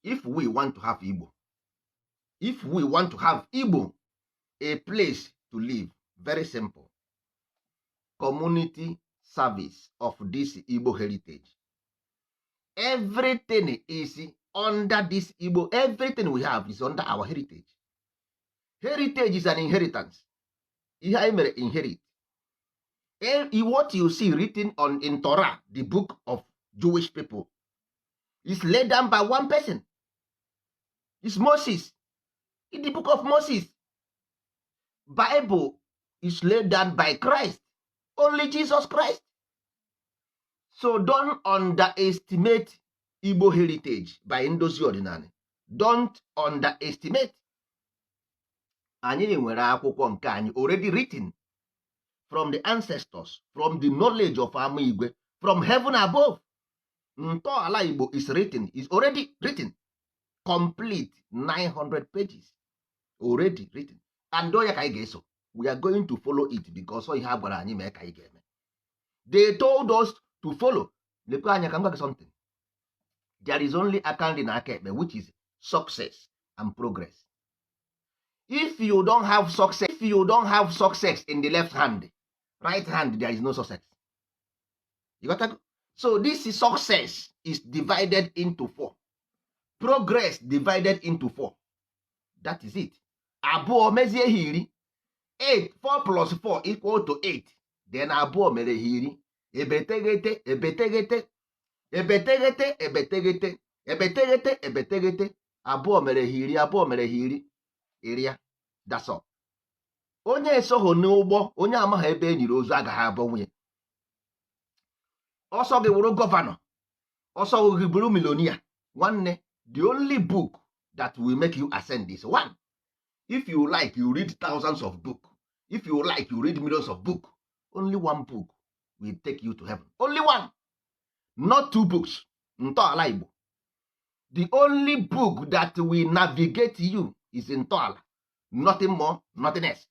if we want to have Igbo, if we want to have Igbo, a place to live, very simple. Community service of this Igbo heritage. Everything is under this Igbo. Everything we have is under our heritage. Heritage is an inheritance. Ihe anyị mere inherit. What you see written in Torah, the book of Jewish people, is laid down by one person. It's Moses. In the book of Moses, Bible is laid down by Christ. Only Jesus Christ. So don't underestimate Igbo heritage by ndozi ọdịnala. Don't underestimate. Anyị nwere akwụkwọ nke anyị already written from the ancestors, from the knowledge of Ama Igwe, from heaven above. Ntọala Igbo is written, is already written. Complete 900 pages. Already written. And onye ka anyị ga-eso. We are going to follow it because ihe a gwara anyị mee ka anyị ga-eme. They told us to follow. Lekwa anya ka m gwa gị something. There is only aka nri na aka ekpe, which is success and progress. If you don't have success in the left hand, right hand, there is no success. You got that? So this is success is divided into 4. Progress divided into 4. That is it. Abụọ mezie hiri. 8, 4 plus 4 equal to 8. Then abụọ mere hiri. Ebetegete, ebetegete, ebetegete, ebetegete, ebetegete, ebetegete. Abụọ mere hiri, abụọ mere hiri. Area. That's all. Onye esoghị n'ụgbọ, onye amaghị ebe enyiri ozu agaghị abụ nwunye. Ọsọ gị wụrụ gọvanọ, ọsọ gị bụrụ milonia. Nwanne, the only book that will make you ascend is one. If you like, you read thousands of books. If you like, you read millions of books. Only one book will take you to heaven. Only one. Not 2 books. Ntọala Igbo. The only book that will navigate you is Ntọala. Nothing more, nothing else.